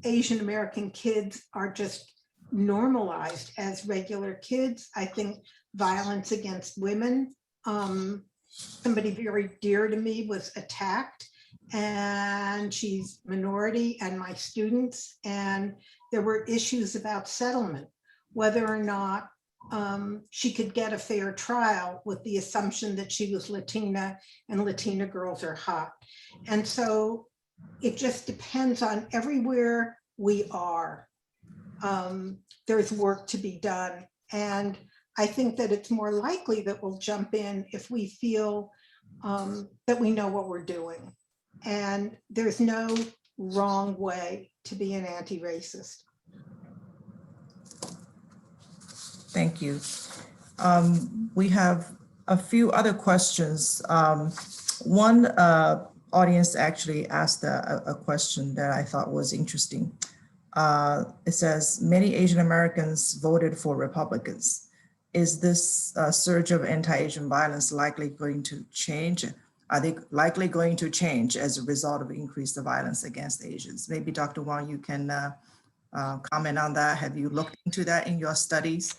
Asian American kids are just normalized as regular kids. I think violence against women, somebody very dear to me was attacked, and she's minority and my students, and there were issues about settlement, whether or not she could get a fair trial with the assumption that she was Latina and Latina girls are hot. And so it just depends on everywhere we are. There's work to be done. And I think that it's more likely that we'll jump in if we feel that we know what we're doing. And there's no wrong way to be an anti-racist. Thank you. We have a few other questions. One audience actually asked a question that I thought was interesting. It says, many Asian Americans voted for Republicans. Is this surge of anti-Asian violence likely going to change? Are they likely going to change as a result of increased violence against Asians? Maybe Dr. Wang, you can comment on that. Have you looked into that in your studies?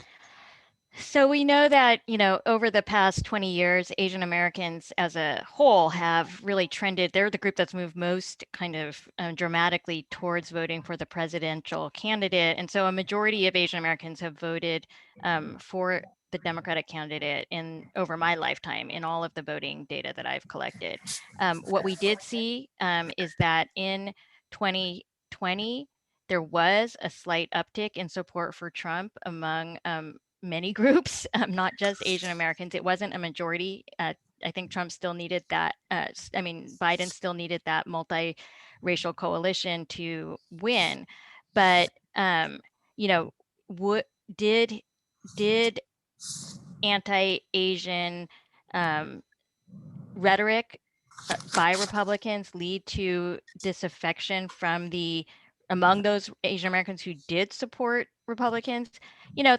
So we know that, over the past 20 years, Asian Americans as a whole have really trended. They're the group that's moved most kind of dramatically towards voting for the presidential candidate. And so a majority of Asian Americans have voted for the Democratic candidate over my lifetime in all of the voting data that I've collected. What we did see is that in 2020, there was a slight uptick in support for Trump among many groups, not just Asian Americans. It wasn't a majority. I think Trump still needed that. Biden still needed that multiracial coalition to win. But did anti-Asian rhetoric by Republicans lead to disaffection among those Asian Americans who did support Republicans?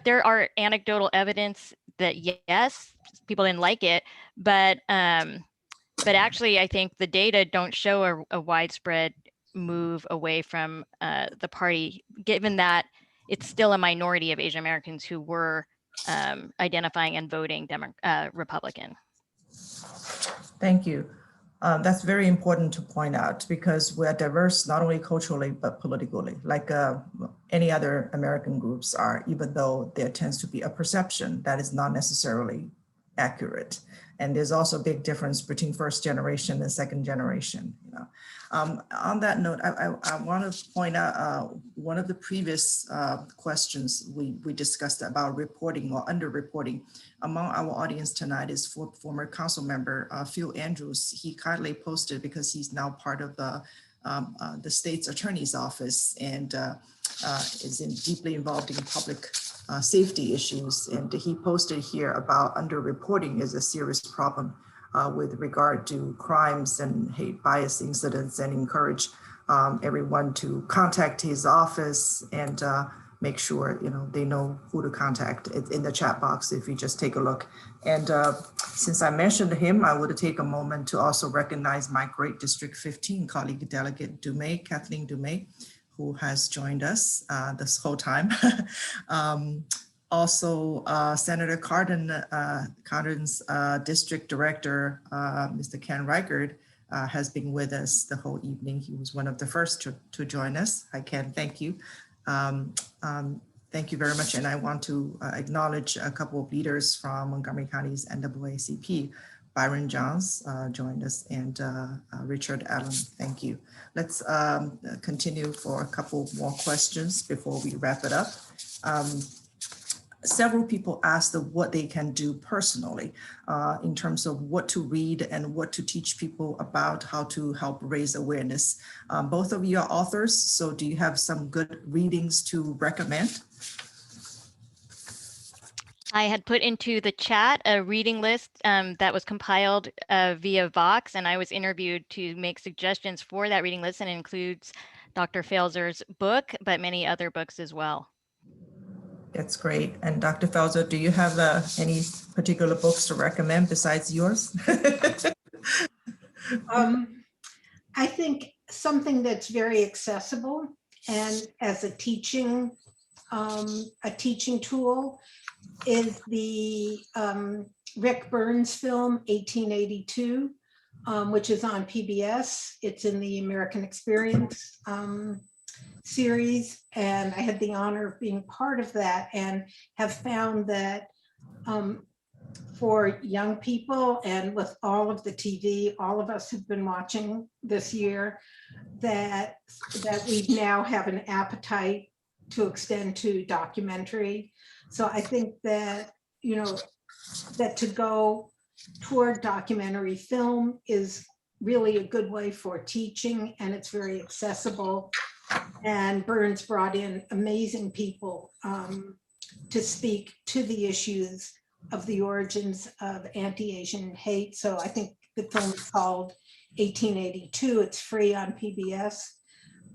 There are anecdotal evidence that yes, people didn't like it, but actually, I think the data don't show a widespread move away from the party, given that it's still a minority of Asian Americans who were identifying and voting Republican. Thank you. That's very important to point out because we're diverse not only culturally but politically, like any other American groups are, even though there tends to be a perception that is not necessarily accurate. And there's also a big difference between first generation and second generation. On that note, I want to point out one of the previous questions we discussed about reporting or underreporting. Among our audience tonight is former council member Phil Andrews. He kindly posted, because he's now part of the state's attorney's office and is deeply involved in public safety issues. And he posted here about underreporting is a serious problem with regard to crimes and hate bias incidents, and encourage everyone to contact his office and make sure they know who to contact. It's in the chat box if you just take a look. And since I mentioned him, I would take a moment to also recognize my great District 15 colleague, Delegate Kathleen Dumais, who has joined us this whole time. Also, Senator Cardin's District Director, Mr. Ken Reichert, has been with us the whole evening. He was one of the first to join us. Hi, Ken, thank you. Thank you very much. And I want to acknowledge a couple of leaders from Montgomery County's NAACP. Byron Johns joined us, and Richard Allen, thank you. Let's continue for a couple more questions before we wrap it up. Several people asked what they can do personally in terms of what to read and what to teach people about how to help raise awareness. Both of you are authors, so do you have some good readings to recommend? I had put into the chat a reading list that was compiled via Vox, and I was interviewed to make suggestions for that reading list, and it includes Dr. Falzer's book, but many other books as well. That's great. And Dr. Felser, do you have any particular books to recommend besides yours? I think something that's very accessible and as a teaching tool is the Rick Burns film 1882, which is on PBS. It's in the American Experience series, and I had the honor of being part of that and have found that for young people and with all of the TV, all of us who've been watching this year, that we now have an appetite to extend to documentary. So I think that, you know, that to go toward documentary film is really a good way for teaching, and it's very accessible. And Burns brought in amazing people to speak to the issues of the origins of anti-Asian hate. So I think the film is called 1882. It's free on PBS.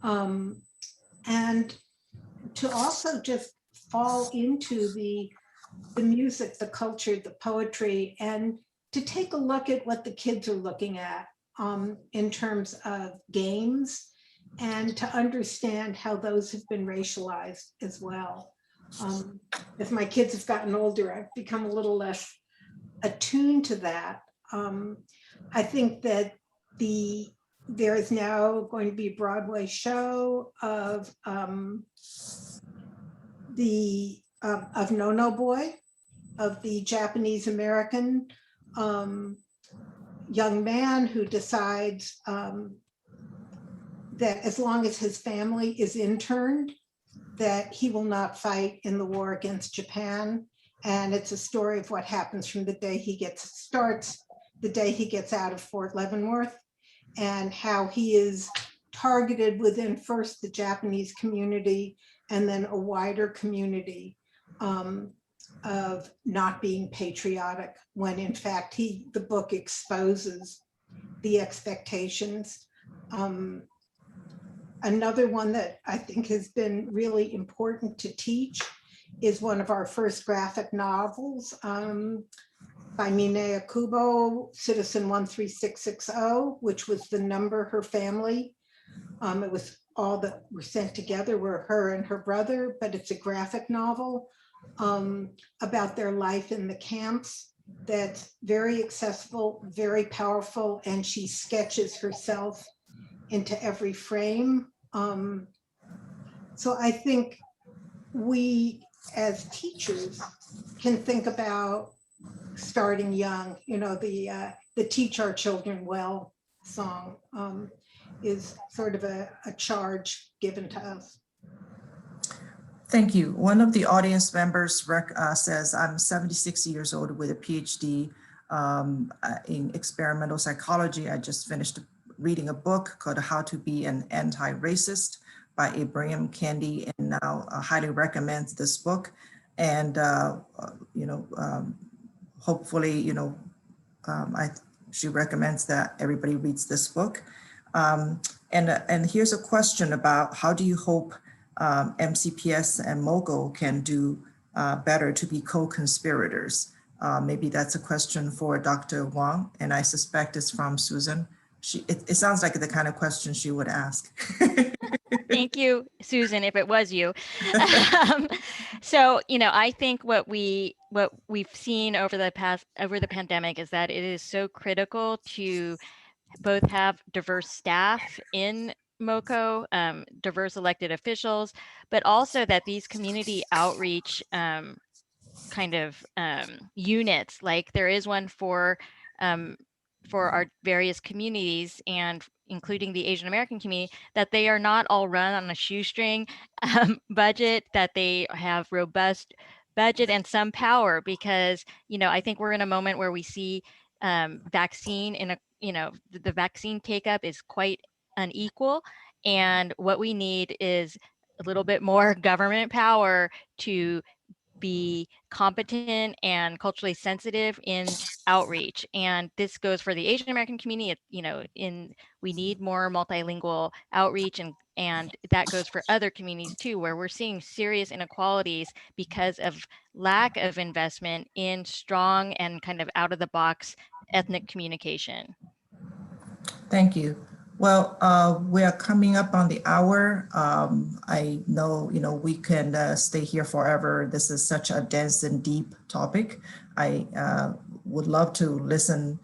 And to also just fall into the music, the culture, the poetry, and to take a look at what the kids are looking at in terms of games, and to understand how those have been racialized as well. As my kids have gotten older, I've become a little less attuned to that. I think that there is now going to be a Broadway show of No Boy, of the Japanese American young man who decides that as long as his family is interned, that he will not fight in the war against Japan. And it's a story of what happens from the day starts the day he gets out of Fort Leavenworth, and how he is targeted within first the Japanese community and then a wider community of not being patriotic, when in fact the book exposes the expectations. Another one that I think has been really important to teach is one of our first graphic novels by Minea Kubo, Citizen 13660, which was the number her family. It was all that were sent together were her and her brother, but it's a graphic novel about their life in the camps that's very accessible, very powerful, and she sketches herself into every frame. So I think we as teachers can think about starting young. You know, the Teach Our Children Well song is sort of a charge given to us. Thank you. One of the audience members says, I'm 76 years old with a PhD in experimental psychology. I just finished reading a book called How to Be an Anti-Racist by Abraham Candy, and now highly recommends this book. And, hopefully, she recommends that everybody reads this book. And here's a question about how do you hope MCPS and MOGO can do better to be co-conspirators? Maybe that's a question for Dr. Wang, and I suspect it's from Susan. It sounds like the kind of question she would ask. Thank you, Susan, if it was you. So, I think what we've seen over the pandemic is that it is so critical to both have diverse staff in MoCo, diverse elected officials, but also that these community outreach units, like there is one for our various communities, and including the Asian American community, that they are not all run on a shoestring budget, that they have robust budget and some power, because I think we're in a moment where we see the vaccine take up is quite unequal, and what we need is a little bit more government power to be competent and culturally sensitive in outreach. And this goes for the Asian American community. We need more multilingual outreach, and that goes for other communities too, where we're seeing serious inequalities because of lack of investment in strong and kind of out of the box ethnic communication. Thank you. Well, we are coming up on the hour. I know, we can stay here forever. This is such a dense and deep topic. I would love to listen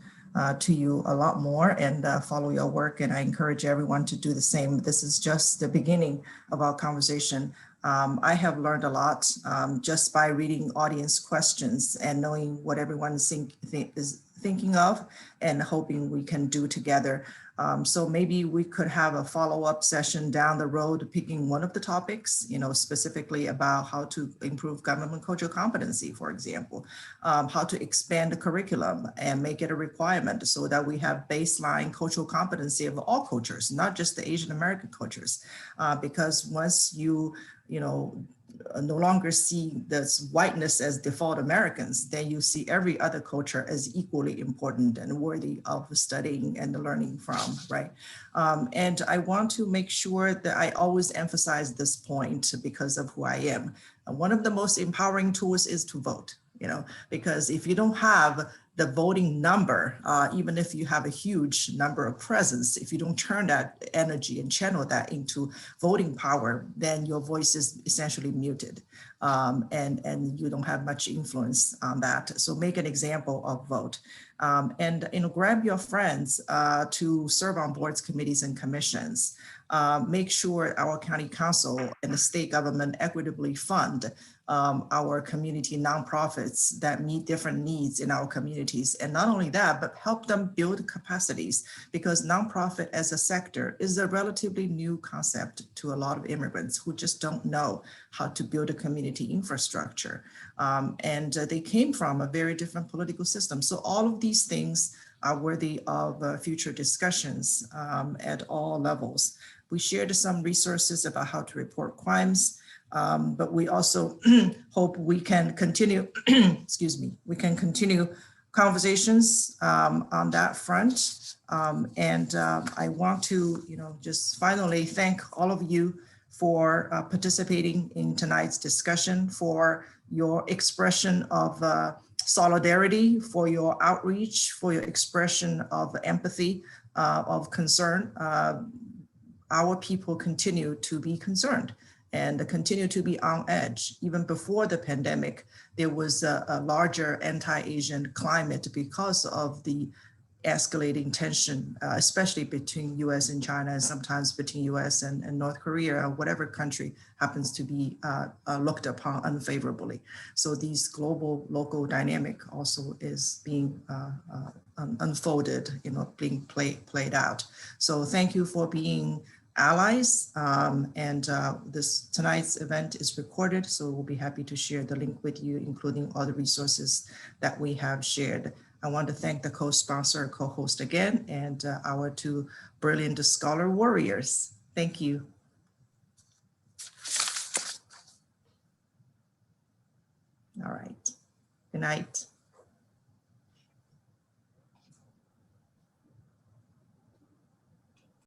to you a lot more and follow your work. And I encourage everyone to do the same. This is just the beginning of our conversation. I have learned a lot just by reading audience questions and knowing what everyone is thinking of and hoping we can do together. So maybe we could have a follow-up session down the road, picking one of the topics, specifically about how to improve government cultural competency, for example, how to expand the curriculum and make it a requirement so that we have baseline cultural competency of all cultures, not just the Asian American cultures. Because once you no longer see this whiteness as default Americans, then you see every other culture as equally important and worthy of studying and learning from, right? And I want to make sure that I always emphasize this point because of who I am. One of the most empowering tools is to vote, because if you don't have the voting number, even if you have a huge number of presence, if you don't turn that energy and channel that into voting power, then your voice is essentially muted, and you don't have much influence on that. So make an example of vote. And grab your friends to serve on boards, committees, and commissions. Make sure our county council and the state government equitably fund our community nonprofits that meet different needs in our communities. And not only that, but help them build capacities, because nonprofit as a sector is a relatively new concept to a lot of immigrants who just don't know how to build a community infrastructure. And they came from a very different political system. So all of these things are worthy of future discussions at all levels. We shared some resources about how to report crimes, but we also hope we can continue, we can continue conversations on that front. And I want to, just finally thank all of you for participating in tonight's discussion, for your expression of solidarity, for your outreach, for your expression of empathy, of concern. Our people continue to be concerned and continue to be on edge. Even before the pandemic, there was a larger anti-Asian climate because of the escalating tension, especially between US and China, and sometimes between US and North Korea, or whatever country happens to be looked upon unfavorably. So these global local dynamic also is being unfolded, being played out. So thank you for being allies, and tonight's event is recorded, so we'll be happy to share the link with you, including all the resources that we have shared. I want to thank the co-sponsor, co-host again, and our two brilliant scholar warriors. Thank you. All right, good night.